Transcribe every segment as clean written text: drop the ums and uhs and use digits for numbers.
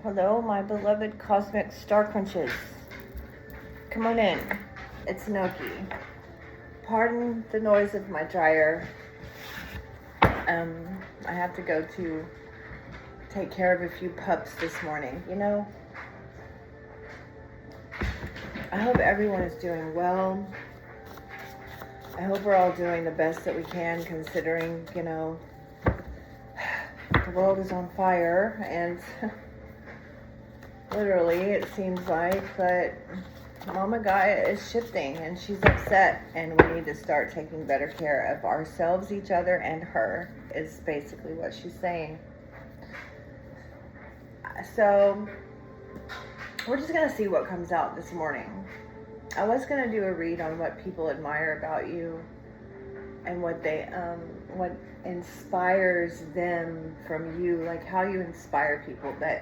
Hello, my beloved cosmic star crunches. Come on in. It's Noki. Pardon the noise of my dryer. I have to go to take care of a few pups this morning. You know, I hope everyone is doing well. I hope we're all doing the best that we can, considering, you know, the world is on fire, and literally it seems like, but Mama Gaia is shifting and she's upset, and we need to start taking better care of ourselves, each other, and her, is basically what she's saying. So we're just going to see what comes out this morning. I was going to do a read on what people admire about you and what they what inspires them from you, like how you inspire people, but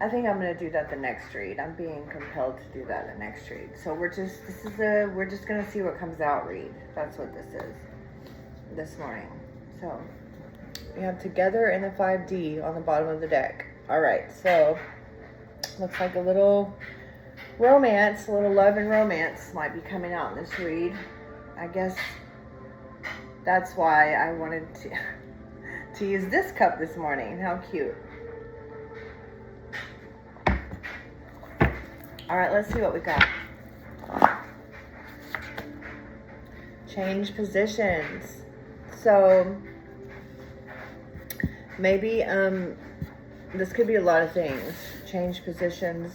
I think I'm going to do that the next read. I'm being compelled to do that the next read. So we're just going to see what comes out read. That's what this is this morning. So we have Together in the 5D on the bottom of the deck. All right, so looks like a little romance, a little love and romance might be coming out in this read. I guess that's why I wanted to use this cup this morning. How cute. All right, let's see what we got. Change positions. So maybe this could be a lot of things. Change positions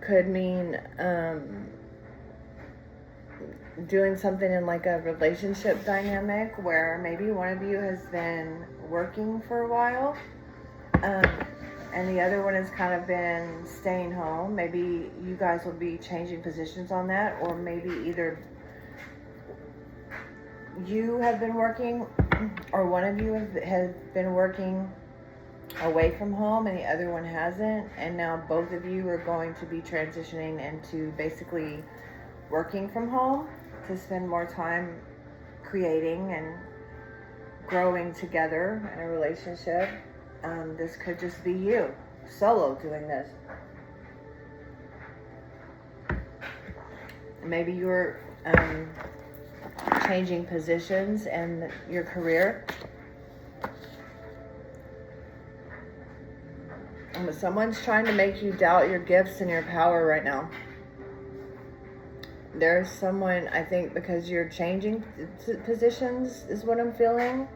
could mean doing something in like a relationship dynamic where maybe one of you has been working for a while, and the other one has kind of been staying home. Maybe you guys will be changing positions on that, or maybe either you have been working or one of you has been working away from home and the other one hasn't, and now both of you are going to be transitioning into basically working from home to spend more time creating and growing together in a relationship. This could just be you solo doing this. Maybe you're changing positions in your career. Someone's trying to make you doubt your gifts and your power right now. There's someone, I think, because you're changing positions is what I'm feeling.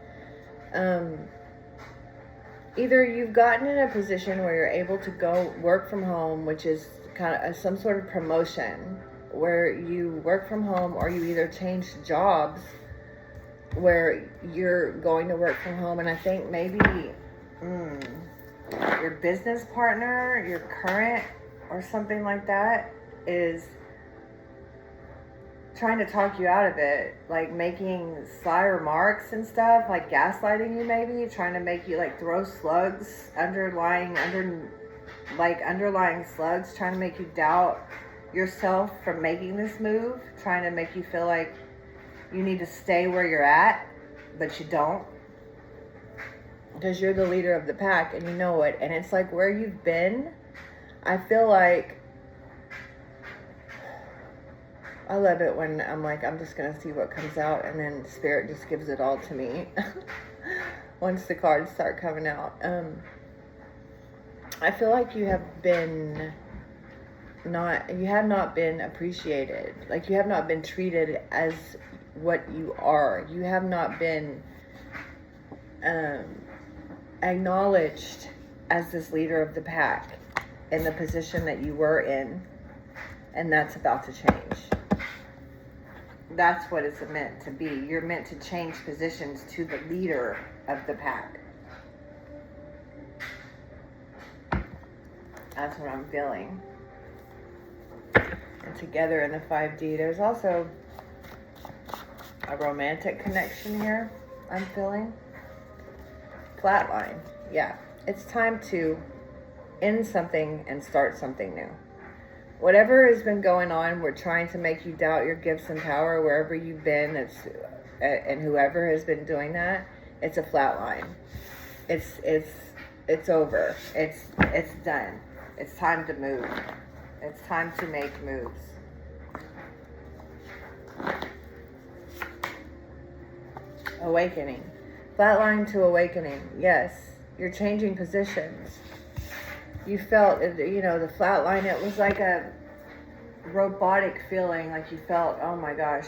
Either you've gotten in a position where you're able to go work from home, which is kind of some sort of promotion where you work from home, or you either changed jobs where you're going to work from home. And I think maybe your business partner, your current or something like that, is trying to talk you out of it, like making sly remarks and stuff, like gaslighting you, maybe trying to make you like throw slugs, underlying slugs, trying to make you doubt yourself from making this move, trying to make you feel like you need to stay where you're at, but you don't, because you're the leader of the pack and you know it. And it's like where you've been, I feel like, I love it when I'm like, I'm just going to see what comes out, and then Spirit just gives it all to me once the cards start coming out. I feel like you have not been appreciated. Like you have not been treated as what you are. You have not been acknowledged as this leader of the pack in the position that you were in, and that's about to change. That's what it's meant to be. You're meant to change positions to the leader of the pack. That's what I'm feeling. And Together in the 5D, there's also a romantic connection here, I'm feeling. Flatline. Yeah. It's time to end something and start something new. Whatever has been going on, we're trying to make you doubt your gifts and power wherever you've been. And whoever has been doing that, it's a flat line. It's it's over. It's done. It's time to move. It's time to make moves. Awakening. Flatline to awakening. Yes. You're changing positions. You felt, you know, the flatline, it was like a robotic feeling. Like you felt, oh my gosh,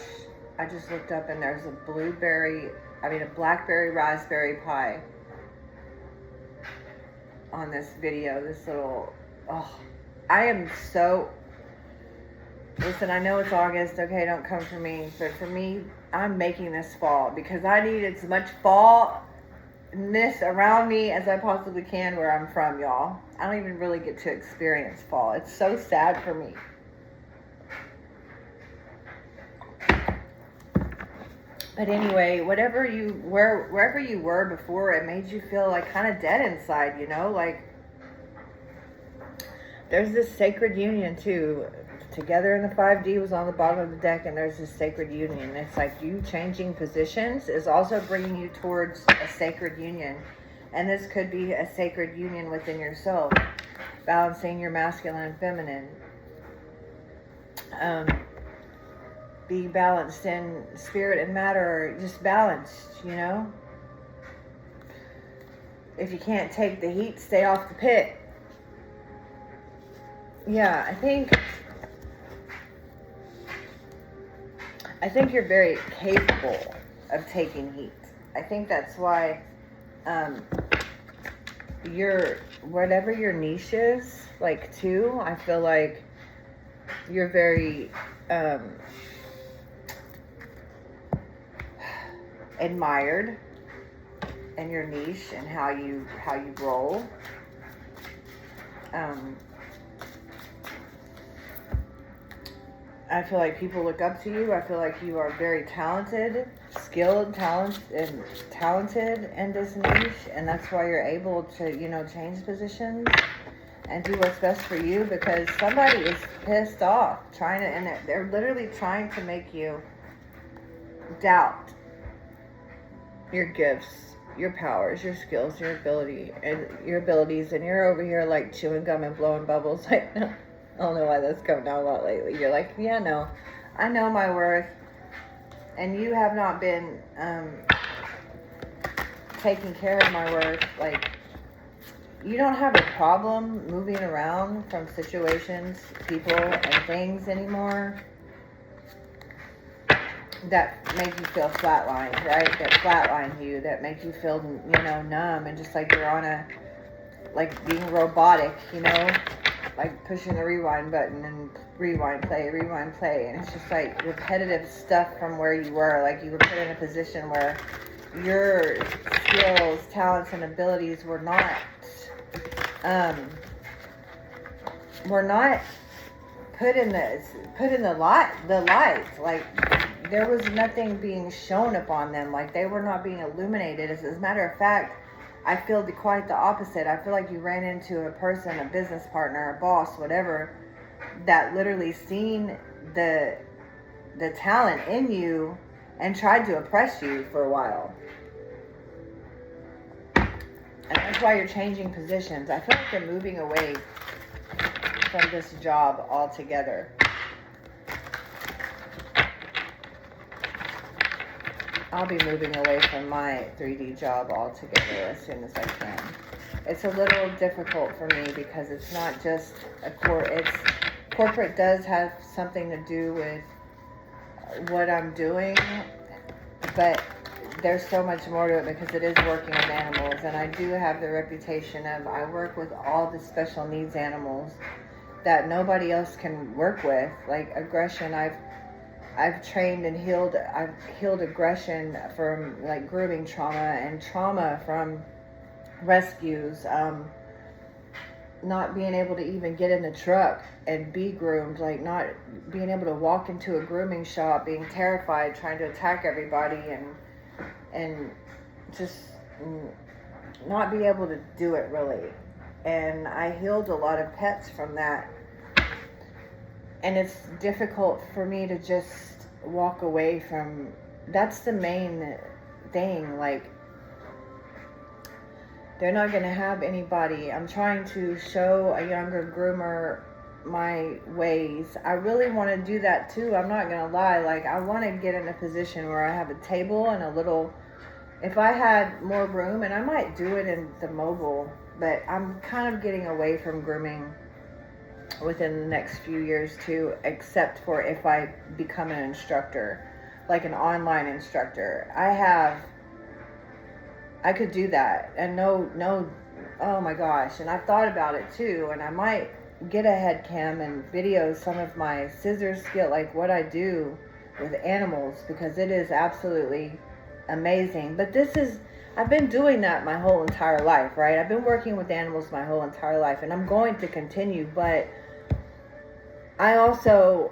I just looked up and there's a blackberry raspberry pie on this video. This little, I am so, listen, I know it's August, okay, don't come for me, but for me, I'm making this fall because I need as much fallness around me as I possibly can where I'm from, y'all. I don't even really get to experience fall. It's so sad for me. But anyway, wherever you were before, it made you feel like kind of dead inside, you know, like there's this sacred union too. Together in the 5D was on the bottom of the deck, and there's this sacred union. It's like you changing positions is also bringing you towards a sacred union. And this could be a sacred union within yourself, balancing your masculine and feminine. Being balanced in spirit and matter, just balanced, you know? If you can't take the heat, stay off the pit. Yeah, I think you're very capable of taking heat. I think that's why whatever your niche is, like too, I feel like you're very admired in your niche and how you roll. I feel like people look up to you. I feel like you are very talented, skilled, talented in this niche, and that's why you're able to, you know, change positions and do what's best for you, because somebody is pissed off and they're literally trying to make you doubt your gifts, your powers, your skills, your abilities, and you're over here like chewing gum and blowing bubbles. Like, I don't know why that's coming out a lot lately. You're like, yeah, no, I know my worth, and you have not been taking care of my worth. Like, you don't have a problem moving around from situations, people, and things anymore that make you feel flatlined, right? That flatline you, that make you feel, you know, numb, and just like you're on like being robotic, you know, like pushing the rewind button and rewind, play, and it's just like repetitive stuff from where you were. Like you were put in a position where your skills, talents, and abilities were not put in the light. Like there was nothing being shown upon them. Like they were not being illuminated. As a matter of fact, I feel quite the opposite. I feel like you ran into a person, a business partner, a boss, whatever, that literally seen the talent in you and tried to oppress you for a while. And that's why you're changing positions. I feel like you're moving away from this job altogether. I'll be moving away from my 3D job altogether as soon as I can. It's a little difficult for me because it's not just corporate does have something to do with what I'm doing, but there's so much more to it because it is working with animals, and I do have the reputation of I work with all the special needs animals that nobody else can work with, like aggression. I've trained and healed aggression from like grooming trauma and trauma from rescues, not being able to even get in the truck and be groomed, like not being able to walk into a grooming shop, being terrified, trying to attack everybody and just not be able to do it really. And I healed a lot of pets from that. And it's difficult for me to just walk away from, that's the main thing. Like, They're not going to have anybody. I'm trying to show a younger groomer my ways. I really want to do that too. I'm not going to lie. Like, I want to get in a position where I have a table and a little, if I had more room, and I might do it in the mobile, but I'm kind of getting away from grooming within the next few years too, except for if I become an instructor, like an online instructor. I could do that, and no, oh my gosh, and I've thought about it too, and I might get a head cam and video some of my scissor skill, like what I do with animals, because it is absolutely amazing. But I've been doing that my whole entire life, right? I've been working with animals my whole entire life, and I'm going to continue, but I also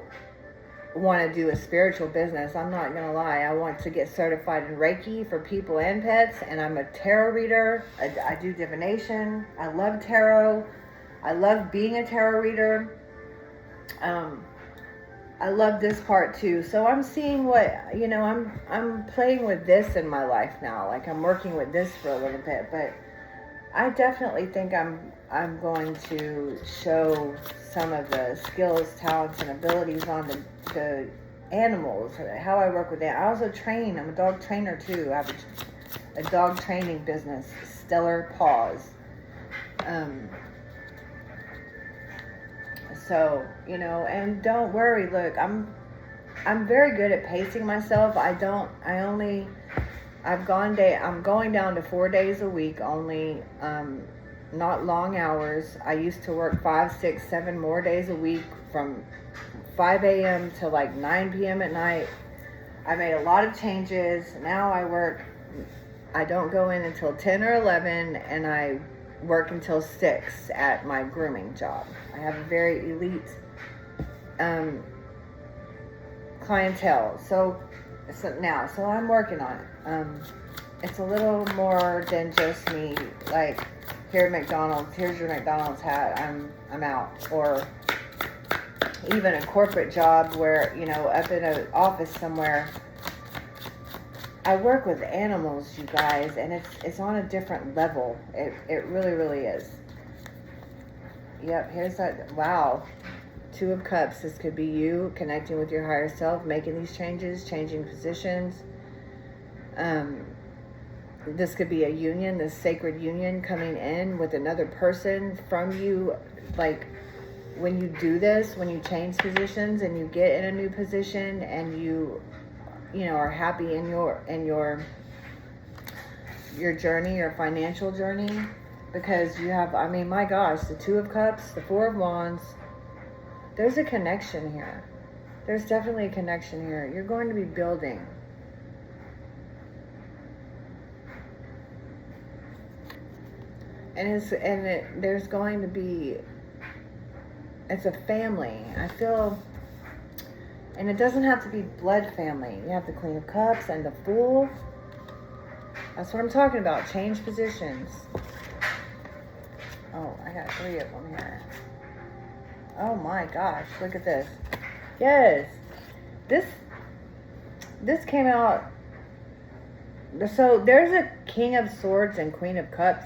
want to do a spiritual business. I'm not going to lie. I want to get certified in Reiki for people and pets, and I'm a tarot reader. I do divination. I love tarot. I love being a tarot reader. I love this part too. So I'm seeing I'm playing with this in my life now. Like, I'm working with this for a little bit, but I definitely think I'm going to show some of the skills, talents, and abilities on the animals, how I work with them. I also train. I'm a dog trainer too. I have a dog training business, Stellar Paws. So, and don't worry, look, I'm very good at pacing myself. I'm going down to 4 days a week only, not long hours. I used to work 5, 6, 7 more days a week from 5 a.m. to like 9 p.m. at night. I made a lot of changes. Now I don't go in until 10 or 11, and I work until 6 at my grooming job. I have a very elite clientele. So I'm working on it. It's a little more than just me, like, here at McDonald's, here's your McDonald's hat, I'm out. Or even a corporate job where, up in an office somewhere. I work with animals, you guys, and it's on a different level. It really, really is. Yep, here's that. Wow. 2 of Cups. This could be you connecting with your higher self, making these changes, changing positions. This could be a union, this sacred union coming in with another person from you. Like, when you do this, when you change positions and you get in a new position and you are happy in your journey, your financial journey, because you have, my gosh, the 2 of Cups, the 4 of Wands. There's a connection here. There's definitely a connection here. You're going to be building. There's going to be, it's a family. I feel, and it doesn't have to be blood family. You have the Queen of Cups and the Fool. That's what I'm talking about. Change positions. Oh, I got 3 of them here. Oh my gosh, look at this. Yes. This came out. So there's a King of Swords and Queen of Cups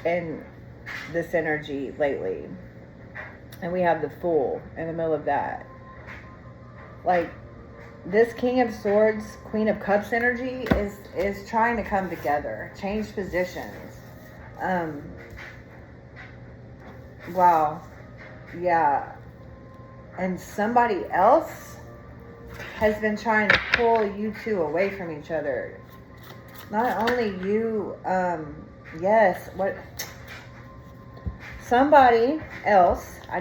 in this energy lately. And we have the Fool in the middle of that. Like, this King of Swords, Queen of Cups energy is trying to come together, change positions. Wow. Yeah. And somebody else has been trying to pull you two away from each other. Not only you, yes, what? Somebody else, I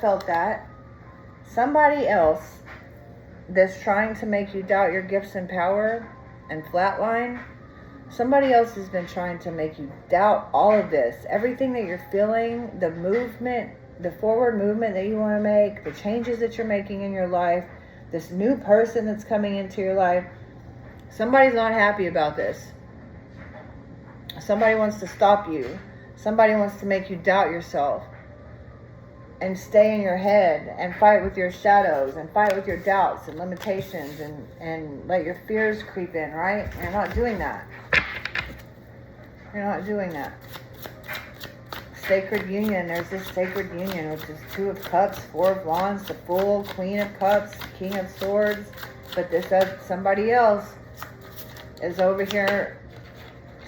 felt that. Somebody else that's trying to make you doubt your gifts and power and flatline. Somebody else has been trying to make you doubt all of this. Everything that you're feeling, the movement, the forward movement that you want to make, the changes that you're making in your life, this new person that's coming into your life. Somebody's not happy about this. Somebody wants to stop you. Somebody wants to make you doubt yourself and stay in your head and fight with your shadows and fight with your doubts and limitations and let your fears creep in, right? And you're not doing that. You're not doing that. Sacred union. There's this sacred union, which is 2 of Cups, 4 of Wands, the Fool, Queen of Cups, King of Swords. But this somebody else is over here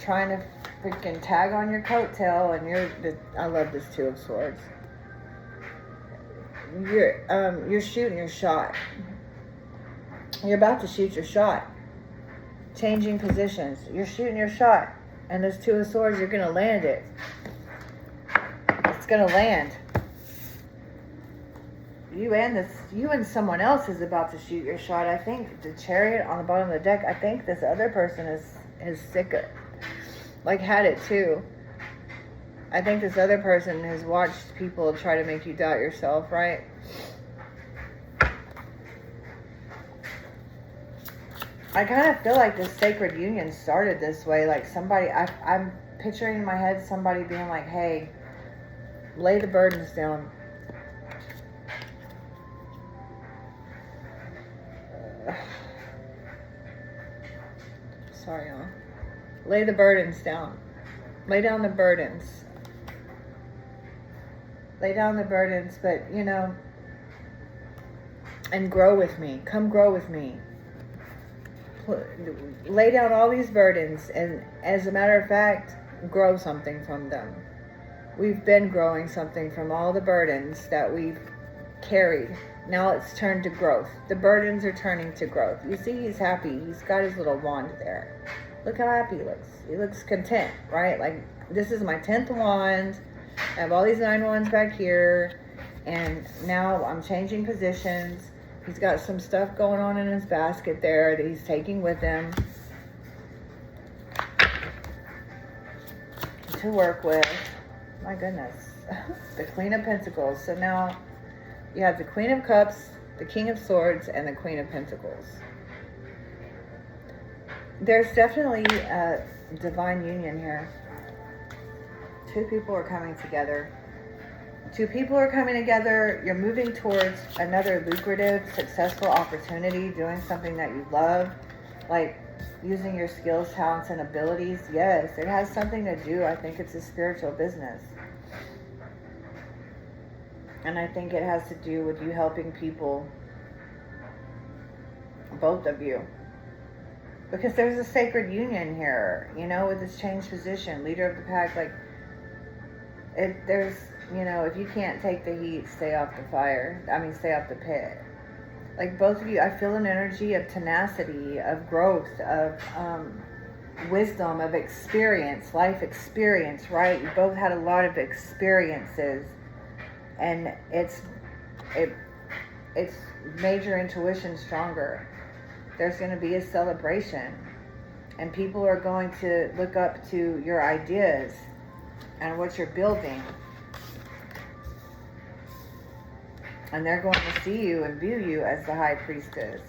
trying to freaking tag on your coattail, and I love this 2 of Swords. You're shooting your shot. You're about to shoot your shot. Changing positions. You're shooting your shot. And this 2 of Swords, you're going to land it. It's going to land. You and someone else is about to shoot your shot. I think the Chariot on the bottom of the deck, I think this other person is sick of, like, had it too. I think this other person has watched people try to make you doubt yourself, right? I kind of feel like this sacred union started this way. Like somebody, I'm picturing in my head somebody being like, hey, lay the burdens down. Sorry, y'all. Lay the burdens down. Lay down the burdens. Lay down the burdens, but, and grow with me. Come grow with me. Lay down all these burdens, and as a matter of fact, grow something from them. We've been growing something from all the burdens that we've carried. Now it's turned to growth. The burdens are turning to growth. You see, he's happy. He's got his little wand there. Look how happy he looks. He looks content, right? Like, this is my 10th wand. I have all these 9 wands back here, and now I'm changing positions. He's got some stuff going on in his basket there that he's taking with him to work with. My goodness. The Queen of Pentacles. So now you have the Queen of Cups, the King of Swords, and the Queen of Pentacles. There's definitely a divine union here. 2 people are coming together. 2 people are coming together. You're moving towards another lucrative, successful opportunity, doing something that you love, like using your skills, talents, and abilities. Yes, it has something to do. I think it's a spiritual business. And I think it has to do with you helping people, both of you. Because there's a sacred union here, with this changed position, leader of the pack, like, there's, if you can't take the heat, stay off the fire. Stay off the pit. Like, both of you, I feel an energy of tenacity, of growth, of wisdom, of experience, life experience, right? You both had a lot of experiences, and it's made your intuition stronger. There's going to be a celebration, and people are going to look up to your ideas and what you're building. And they're going to see you and view you as the High Priestess.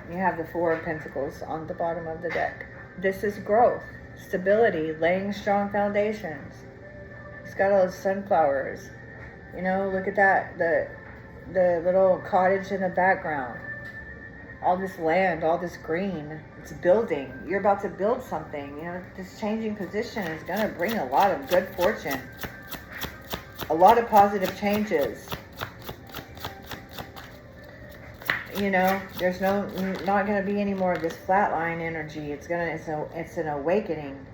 You have the 4 of Pentacles on the bottom of the deck. This is growth, stability, laying strong foundations. It's got all those sunflowers. Look at that. The little cottage in the background. All this land, all this green. It's building. You're about to build something. This changing position is going to bring a lot of good fortune. A lot of positive changes. There's not going to be any more of this flatline energy. It's an awakening.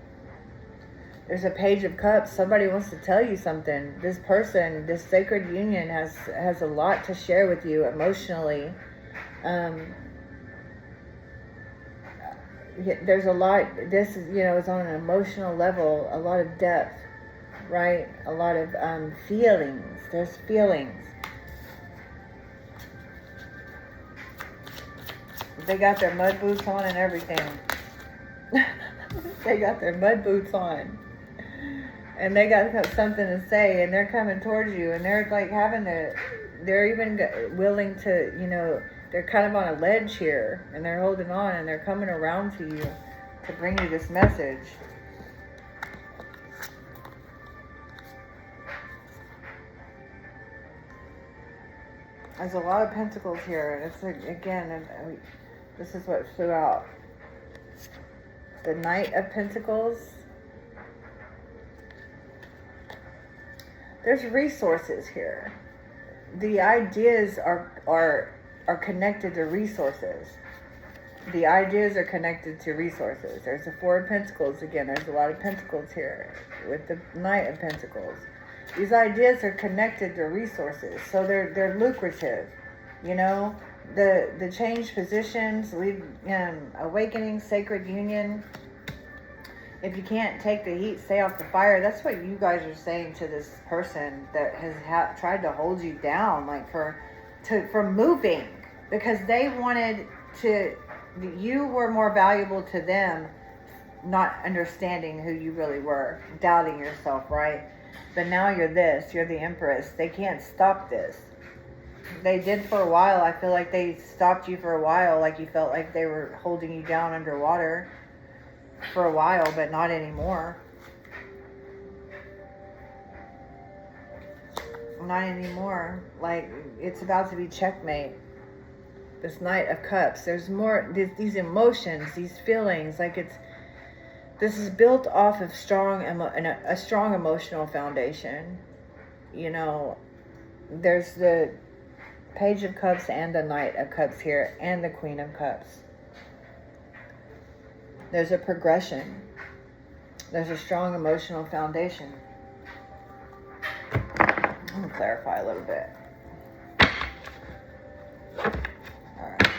There's a Page of Cups. Somebody wants to tell you something. This person, this sacred union has a lot to share with you emotionally. There's a lot. This is, is on an emotional level, a lot of depth, right? A lot of feelings. There's feelings. They got their mud boots on and everything. They got their mud boots on. And they got something to say, and they're coming towards you, and they're like they're even willing to, they're kind of on a ledge here, and they're holding on, and they're coming around to you to bring you this message. There's a lot of pentacles here, and it's, again, this is what flew out. The Knight of Pentacles There's resources here. The ideas are connected to resources. The ideas are connected to resources. There's the Four of Pentacles again. There's a lot of pentacles here with the Knight of Pentacles. These ideas are connected to resources, so they're lucrative. You know, the change positions, awakening, sacred union. If you can't take the heat, stay off the fire. That's what you guys are saying to this person that has tried to hold you down, like for moving, because they wanted to. You were more valuable to them, not understanding who you really were, doubting yourself, right? But now you're this. You're the Empress. They can't stop this. They did for a while. I feel like they stopped you for a while, like you felt like they were holding you down underwater for a while, but not anymore. Not anymore. Like, it's about to be checkmate. This Knight of Cups. There's more, these emotions, these feelings, like this is built off of a strong emotional foundation. You know, there's the Page of Cups and the Knight of Cups here, and the Queen of Cups. There's a progression. There's a strong emotional foundation. I'm going to clarify a little bit. Alright.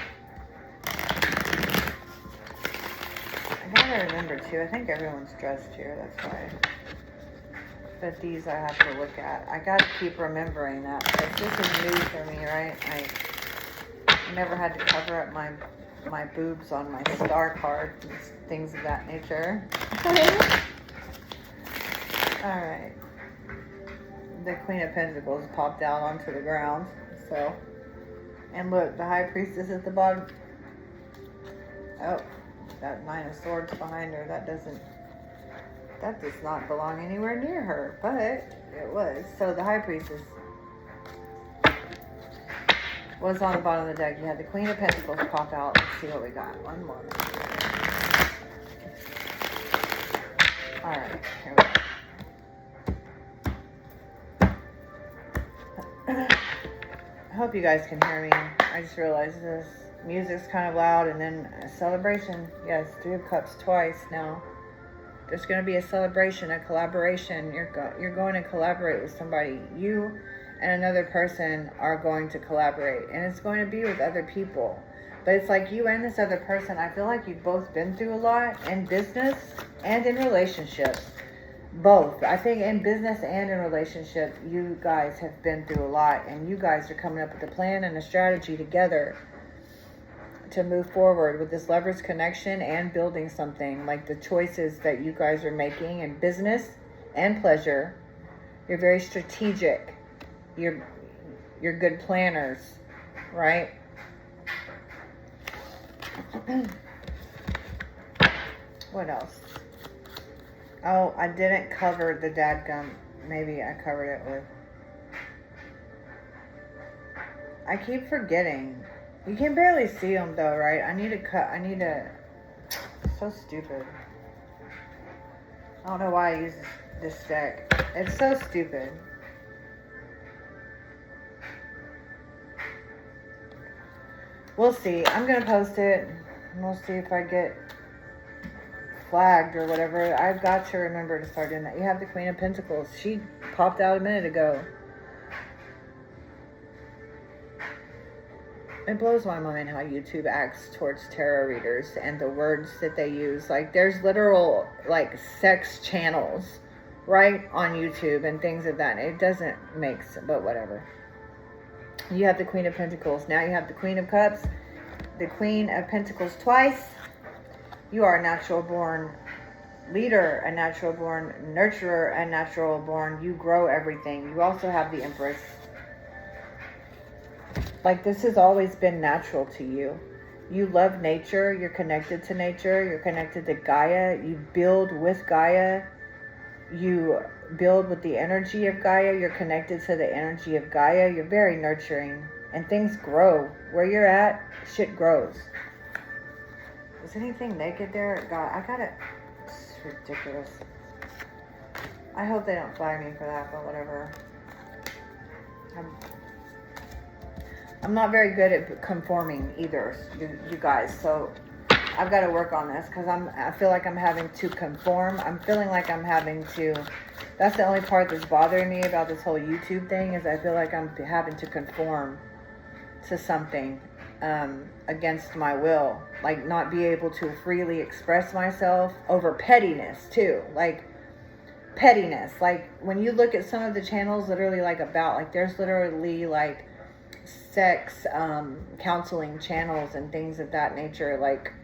I gotta remember too, I think everyone's dressed here, that's why. But these I have to look at. I gotta keep remembering that, because this is new for me, right? I never had to cover up my boobs on my star card and things of that nature. Alright. The Queen of Pentacles popped out onto the ground. So, and look, the High Priestess at the bottom. Oh, that Nine of Swords behind her. That does not belong anywhere near her, but it was. So the High Priestess was on the bottom of the deck. You had the Queen of Pentacles pop out. Let's see what we got. One more. Alright, here we go. I hope you guys can hear me. I just realized this music's kind of loud, and then a celebration. Yes, Three of Cups twice now. There's going to be a celebration, a collaboration. You're going to collaborate with somebody. You and another person are going to collaborate, and it's going to be with other people. But it's like you and this other person, I feel like you've both been through a lot in business and in relationships. Both. I think in business and in relationship, you guys have been through a lot, and you guys are coming up with a plan and a strategy together to move forward with this Lovers connection and building something. Like the choices that you guys are making in business and pleasure. You're very strategic. You're good planners, right? What else? Oh, I didn't cover the dadgum. Maybe I covered it with. I keep forgetting. You can barely see them though, right? I need to. So stupid. I don't know why I use this deck. It's so stupid. We'll see. I'm gonna post it. We'll see if I get flagged or whatever. I've got to remember to start doing that. You have the Queen of Pentacles. She popped out a minute ago. It blows my mind how YouTube acts towards tarot readers and the words that they use. Like, there's literal, like, sex channels, right, on YouTube and things of that. It doesn't make sense, but whatever. You have the Queen of Pentacles. Now you have the Queen of Cups. The Queen of Pentacles twice. You are a natural born leader, a natural born nurturer, a natural born. You grow everything. You also have the Empress. Like, this has always been natural to you. You love nature. You're connected to nature. You're connected to Gaia. You build with Gaia. You build with the energy of Gaia. You're connected to the energy of Gaia. You're very nurturing. And things grow. Where you're at, shit grows. Is anything naked there? God, I gotta... It's ridiculous. I hope they don't flag me for that, but whatever. I'm not very good at conforming either, you guys. So I've got to work on this because I feel like I'm having to conform. I'm feeling like I'm having to. That's the only part that's bothering me about this whole YouTube thing is I feel like I'm having to conform to something against my will, like not be able to freely express myself over pettiness too, like pettiness. Like when you look at some of the channels, literally like about like there's literally like sex counseling channels and things of that nature. Like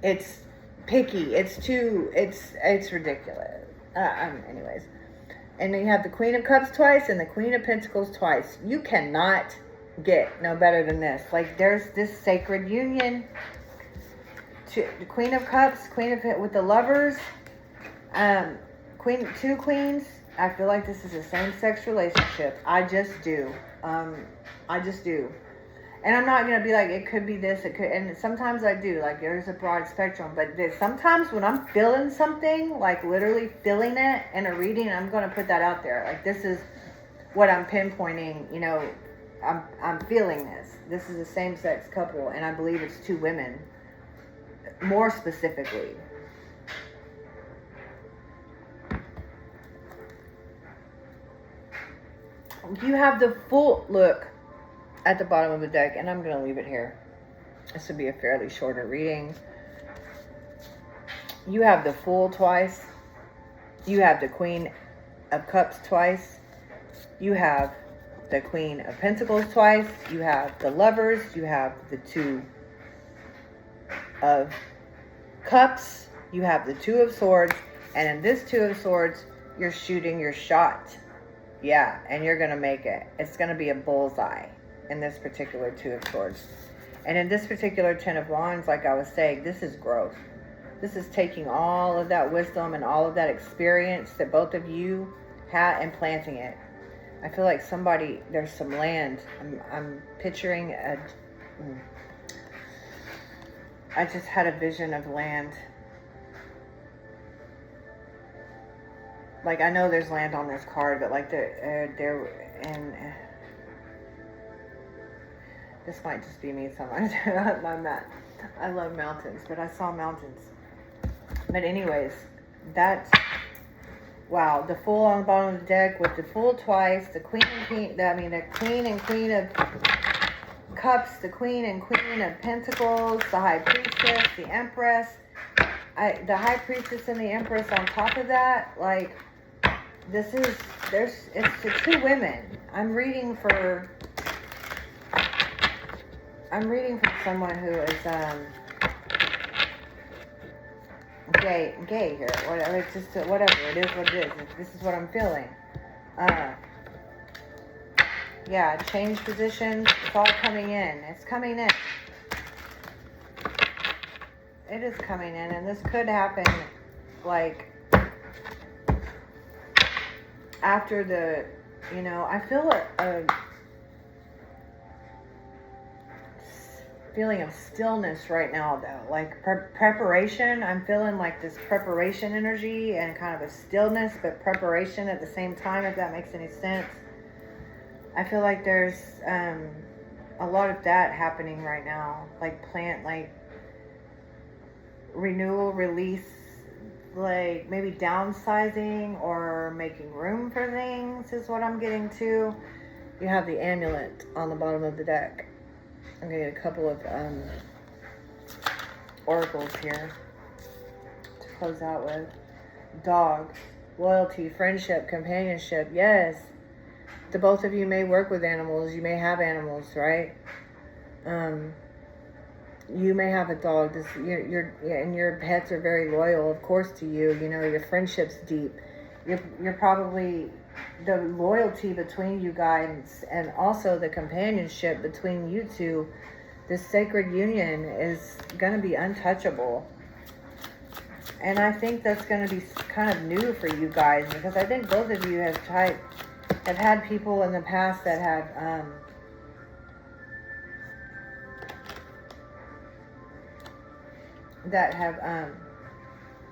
it's picky, it's ridiculous. Anyways, and then you have the Queen of Cups twice and the Queen of Pentacles twice. You cannot get no better than this. Like there's this sacred union to the Queen of Cups, Queen of with the Lovers, two queens. I feel like this is a same-sex relationship. I just do. I just do. And I'm not going to be like, it could be this, it could, and sometimes I do, like there's a broad spectrum, but sometimes when I'm feeling something, like literally feeling it in a reading, I'm going to put that out there. Like this is what I'm pinpointing, you know, I'm feeling this. This is a same-sex couple, and I believe it's two women, more specifically. You have the full look at the bottom of the deck, and I'm going to leave it here. This would be a fairly shorter reading. You have the Fool twice. You have the Queen of Cups twice. You have the Queen of Pentacles twice. You have the Lovers. You have the Two of Cups. You have the Two of Swords. And in this Two of Swords, you're shooting your shot. Yeah, and you're going to make it. It's going to be a bullseye in this particular Two of Swords. And in this particular Ten of Wands, like I was saying, this is growth. This is taking all of that wisdom and all of that experience that both of you had and planting it. I feel like somebody, there's some land. I'm picturing I just had a vision of land. Like I know there's land on this card, but like and this might just be me sometimes. I love mountains, but I saw mountains. But anyways, that's wow. The Fool on the bottom of the deck with the Fool twice, the Queen and Queen. The Queen and Queen of Cups, the Queen and Queen of Pentacles, the High Priestess, the Empress. The High Priestess and the Empress on top of that, like. It's the two women. I'm reading from someone who is gay here. Whatever, it's just whatever. It is what it is. This is what I'm feeling. Yeah, change positions. It's all coming in. It's coming in. It is coming in, and this could happen like after the, you know, I feel a feeling of stillness right now, though. Like preparation. I'm feeling like this preparation energy and kind of a stillness, but preparation at the same time, if that makes any sense. I feel like there's a lot of that happening right now. Like renewal, release, like maybe downsizing or making room for things is what I'm getting to. You have the Amulet on the bottom of the deck. I'm going to get a couple of oracles here to close out with. Dog, loyalty, friendship, companionship. Yes, the both of you may work with animals. You may have animals, right? You may have a dog. And your pets are very loyal, of course, to you. You know, your friendship's deep. You're probably, the loyalty between you guys and also the companionship between you two, this sacred union is going to be untouchable. And I think that's going to be kind of new for you guys, because I think both of you have had people in the past that have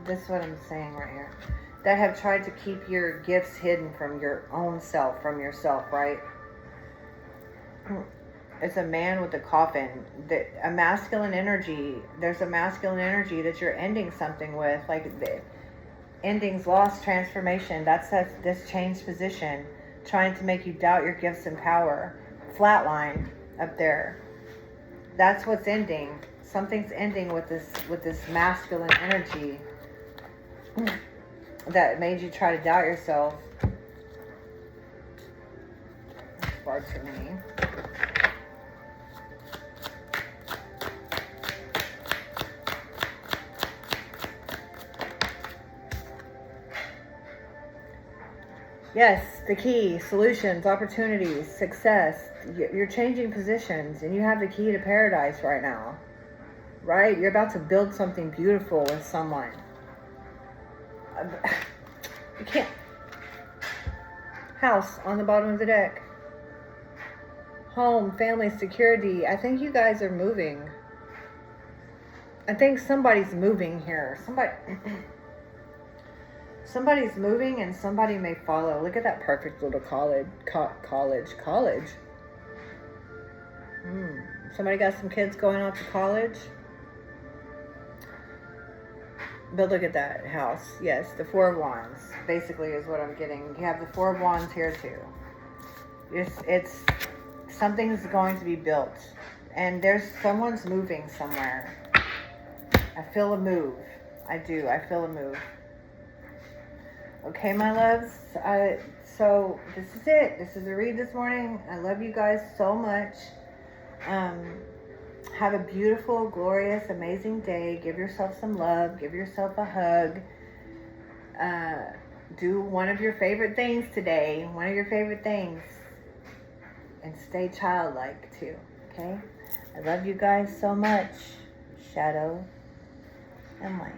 this is what I'm saying right here. that have tried to keep your gifts hidden from your own self, from yourself, right? It's a man with a coffin. A masculine energy. There's a masculine energy that you're ending something with, like the endings, loss, transformation. That's this changed position, trying to make you doubt your gifts and power. Flatline up there. That's what's ending. Something's ending with this masculine energy that made you try to doubt yourself. That's far too many. Yes, the key, solutions, opportunities, success. You're changing positions and you have the key to paradise right now. Right? You're about to build something beautiful with someone. You can't. House on the bottom of the deck. Home, family, security. I think you guys are moving. I think somebody's moving here. Somebody's moving and somebody may follow. Look at that perfect little college. Somebody got some kids going off to college. But look at that house. Yes, the Four of Wands basically is what I'm getting. You have the Four of Wands here too. It's something's going to be built. And someone's moving somewhere. I feel a move. I do. I feel a move. Okay, my loves. So this is it. This is the read this morning. I love you guys so much. Have a beautiful, glorious, amazing day. Give yourself some love. Give yourself a hug. Do one of your favorite things today. One of your favorite things. And stay childlike too. Okay? I love you guys so much. Shadow and light.